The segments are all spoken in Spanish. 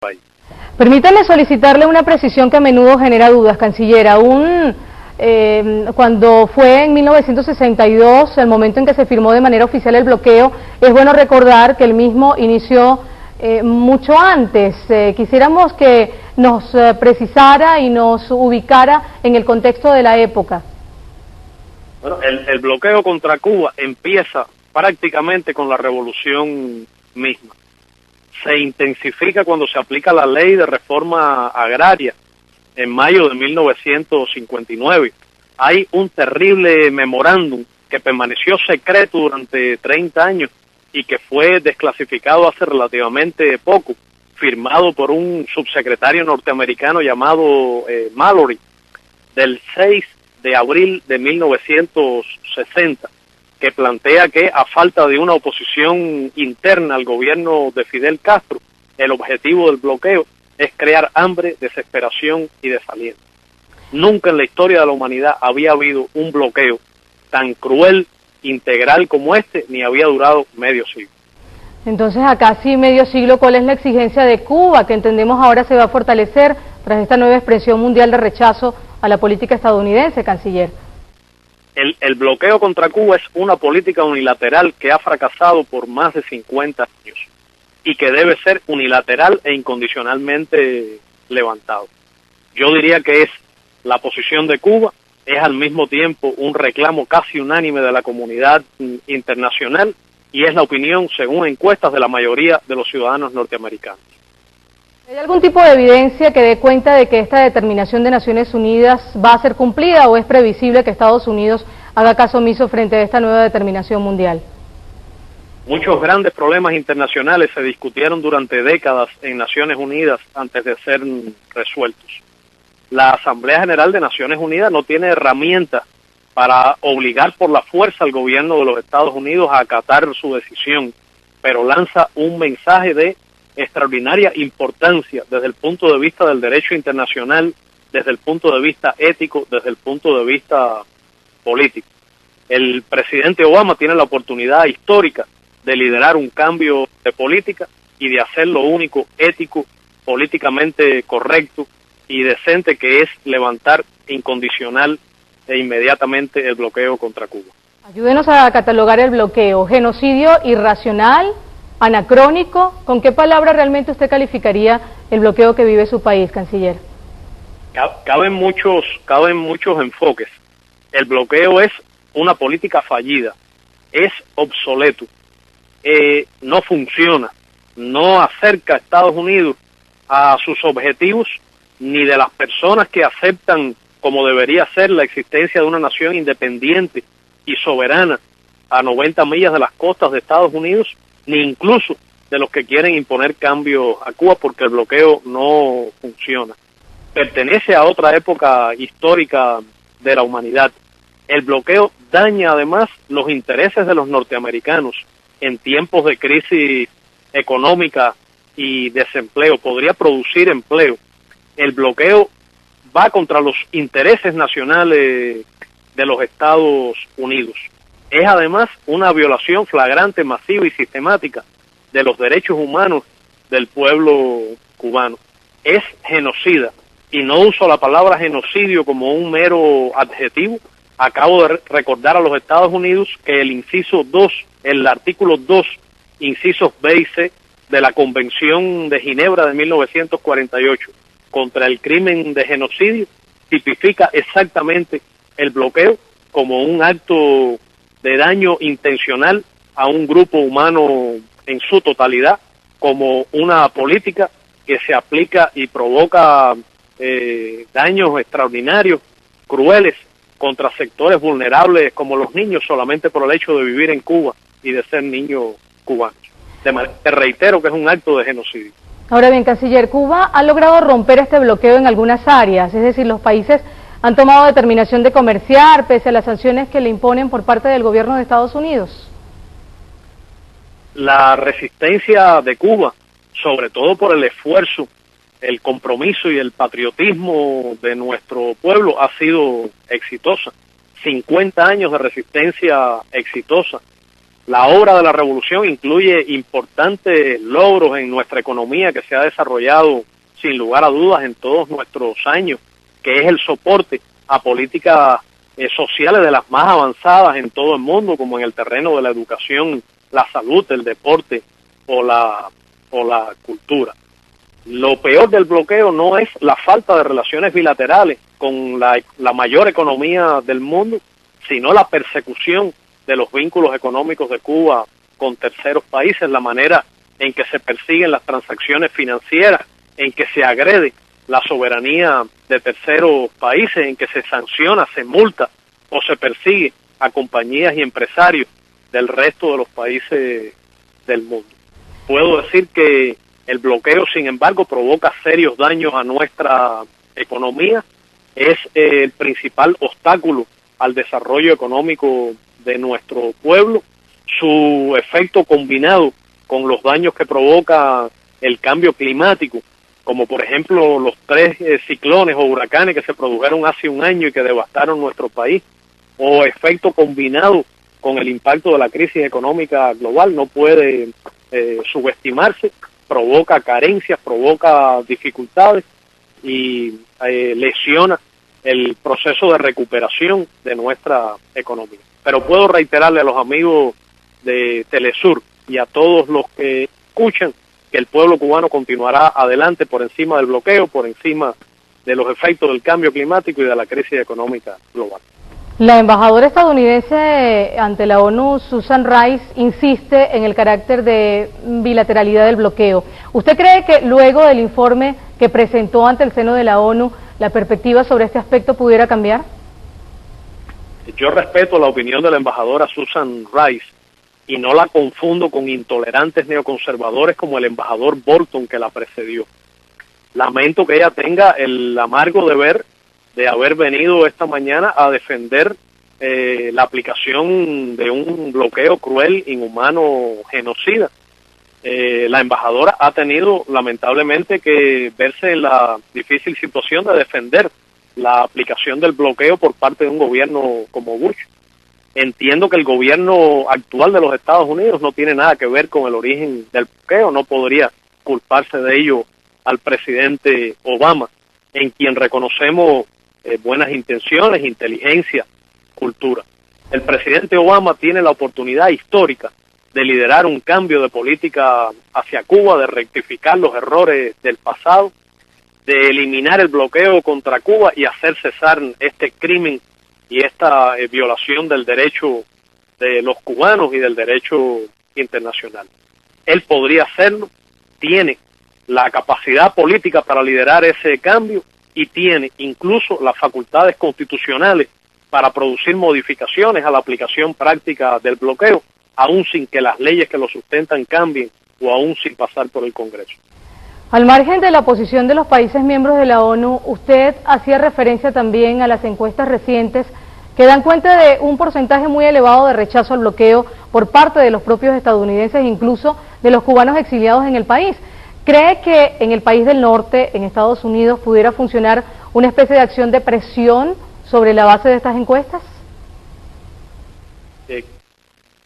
país. Permítame solicitarle una precisión que a menudo genera dudas, canciller. Cuando fue en 1962, el momento en que se firmó de manera oficial el bloqueo, es bueno recordar que el mismo inició mucho antes. Quisiéramos que nos precisara y nos ubicara en el contexto de la época. Bueno, el bloqueo contra Cuba empieza prácticamente con la revolución misma. Se intensifica cuando se aplica la ley de reforma agraria en mayo de 1959. Hay un terrible memorándum que permaneció secreto durante 30 años y que fue desclasificado hace relativamente poco, firmado por un subsecretario norteamericano llamado Mallory, del 6 de abril de 1960, que plantea que a falta de una oposición interna al gobierno de Fidel Castro, el objetivo del bloqueo es crear hambre, desesperación y desaliento. Nunca en la historia de la humanidad había habido un bloqueo tan cruel, integral como este, ni había durado medio siglo. Entonces, a casi medio siglo, ¿cuál es la exigencia de Cuba, que entendemos ahora se va a fortalecer tras esta nueva expresión mundial de rechazo a la política estadounidense, canciller? El bloqueo contra Cuba es una política unilateral que ha fracasado por más de 50 años y que debe ser unilateral e incondicionalmente levantado. Yo diría que es la posición de Cuba, es al mismo tiempo un reclamo casi unánime de la comunidad internacional y es la opinión, según encuestas, de la mayoría de los ciudadanos norteamericanos. ¿Hay algún tipo de evidencia que dé cuenta de que esta determinación de Naciones Unidas va a ser cumplida o es previsible que Estados Unidos haga caso omiso frente a esta nueva determinación mundial? Muchos grandes problemas internacionales se discutieron durante décadas en Naciones Unidas antes de ser resueltos. La Asamblea General de Naciones Unidas no tiene herramientas para obligar por la fuerza al gobierno de los Estados Unidos a acatar su decisión, pero lanza un mensaje de extraordinaria importancia desde el punto de vista del derecho internacional, desde el punto de vista ético, desde el punto de vista político. El presidente Obama tiene la oportunidad histórica de liderar un cambio de política y de hacer lo único ético, políticamente correcto y decente, que es levantar incondicional e inmediatamente el bloqueo contra Cuba. Ayúdenos a catalogar el bloqueo. Genocidio irracional, anacrónico. ¿Con qué palabra realmente usted calificaría el bloqueo que vive su país, canciller? Caben muchos enfoques. El bloqueo es una política fallida, es obsoleto, no funciona, no acerca a Estados Unidos a sus objetivos ni de las personas que aceptan como debería ser la existencia de una nación independiente y soberana a 90 millas de las costas de Estados Unidos, ni incluso de los que quieren imponer cambios a Cuba, porque el bloqueo no funciona. Pertenece a otra época histórica de la humanidad. El bloqueo daña además los intereses de los norteamericanos en tiempos de crisis económica y desempleo. Podría producir empleo. El bloqueo va contra los intereses nacionales de los Estados Unidos. Es además una violación flagrante, masiva y sistemática de los derechos humanos del pueblo cubano. Es genocida, y no uso la palabra genocidio como un mero adjetivo. Acabo de recordar a los Estados Unidos que el inciso 2, el artículo 2, incisos B y C de la Convención de Ginebra de 1948 contra el crimen de genocidio tipifica exactamente el bloqueo como un acto de daño intencional a un grupo humano en su totalidad, como una política que se aplica y provoca daños extraordinarios, crueles, contra sectores vulnerables como los niños, solamente por el hecho de vivir en Cuba y de ser niños cubanos. Te reitero que es un acto de genocidio. Ahora bien, canciller, Cuba ha logrado romper este bloqueo en algunas áreas, es decir, los países han tomado determinación de comerciar pese a las sanciones que le imponen por parte del gobierno de Estados Unidos. La resistencia de Cuba, sobre todo por el esfuerzo, el compromiso y el patriotismo de nuestro pueblo, ha sido exitosa. 50 años de resistencia exitosa. La obra de la revolución incluye importantes logros en nuestra economía que se ha desarrollado sin lugar a dudas en todos nuestros años, que es el soporte a políticas sociales de las más avanzadas en todo el mundo, como en el terreno de la educación, la salud, el deporte o la cultura. Lo peor del bloqueo no es la falta de relaciones bilaterales con la mayor economía del mundo, sino la persecución de los vínculos económicos de Cuba con terceros países, la manera en que se persiguen las transacciones financieras, en que se agrede la soberanía de terceros países, en que se sanciona, se multa o se persigue a compañías y empresarios del resto de los países del mundo. Puedo decir que el bloqueo, sin embargo, provoca serios daños a nuestra economía, es el principal obstáculo al desarrollo económico de nuestro pueblo. Su efecto combinado con los daños que provoca el cambio climático, como por ejemplo los 3 ciclones o huracanes que se produjeron hace un año y que devastaron nuestro país, o efecto combinado con el impacto de la crisis económica global, no puede subestimarse, provoca carencias, provoca dificultades y lesiona el proceso de recuperación de nuestra economía. Pero puedo reiterarle a los amigos de Telesur y a todos los que escuchan que el pueblo cubano continuará adelante por encima del bloqueo, por encima de los efectos del cambio climático y de la crisis económica global. La embajadora estadounidense ante la ONU, Susan Rice, insiste en el carácter de bilateralidad del bloqueo. ¿Usted cree que luego del informe que presentó ante el seno de la ONU, la perspectiva sobre este aspecto pudiera cambiar? Yo respeto la opinión de la embajadora Susan Rice y no la confundo con intolerantes neoconservadores como el embajador Bolton que la precedió. Lamento que ella tenga el amargo deber de haber venido esta mañana a defender la aplicación de un bloqueo cruel, inhumano, genocida. La embajadora ha tenido lamentablemente que verse en la difícil situación de defender la aplicación del bloqueo por parte de un gobierno como Bush. Entiendo que el gobierno actual de los Estados Unidos no tiene nada que ver con el origen del bloqueo, no podría culparse de ello al presidente Obama, en quien reconocemos buenas intenciones, inteligencia, cultura. El presidente Obama tiene la oportunidad histórica de liderar un cambio de política hacia Cuba, de rectificar los errores del pasado, de eliminar el bloqueo contra Cuba y hacer cesar este crimen y esta violación del derecho de los cubanos y del derecho internacional. Él podría hacerlo, tiene la capacidad política para liderar ese cambio y tiene incluso las facultades constitucionales para producir modificaciones a la aplicación práctica del bloqueo, aún sin que las leyes que lo sustentan cambien o aún sin pasar por el Congreso. Al margen de la posición de los países miembros de la ONU, usted hacía referencia también a las encuestas recientes que dan cuenta de un porcentaje muy elevado de rechazo al bloqueo por parte de los propios estadounidenses, incluso de los cubanos exiliados en el país. ¿Cree que en el país del norte, en Estados Unidos, pudiera funcionar una especie de acción de presión sobre la base de estas encuestas?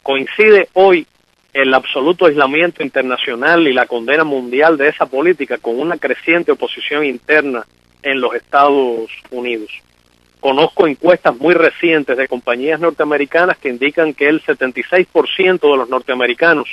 Coincide hoy el absoluto aislamiento internacional y la condena mundial de esa política con una creciente oposición interna en los Estados Unidos. Conozco encuestas muy recientes de compañías norteamericanas que indican que el 76% de los norteamericanos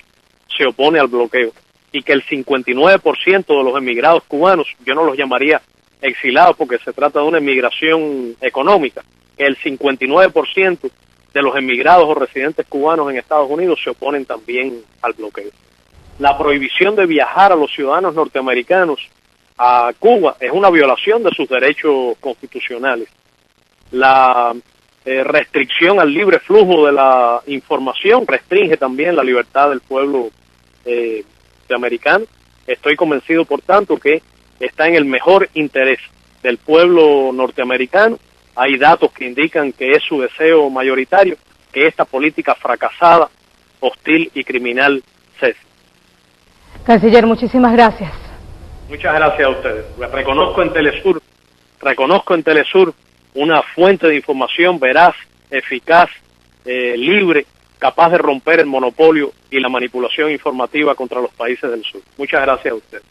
se opone al bloqueo y que el 59% de los emigrados cubanos, yo no los llamaría exilados porque se trata de una emigración económica, que el 59% de los emigrados o residentes cubanos en Estados Unidos se oponen también al bloqueo. La prohibición de viajar a los ciudadanos norteamericanos a Cuba es una violación de sus derechos constitucionales. La restricción al libre flujo de la información restringe también la libertad del pueblo norteamericano. Estoy convencido, por tanto, que está en el mejor interés del pueblo norteamericano. Hay datos que indican que es su deseo mayoritario que esta política fracasada, hostil y criminal cese. Canciller, muchísimas gracias. Muchas gracias a ustedes. Reconozco en Telesur una fuente de información veraz, eficaz, libre capaz de romper el monopolio y la manipulación informativa contra los países del sur. Muchas gracias a usted.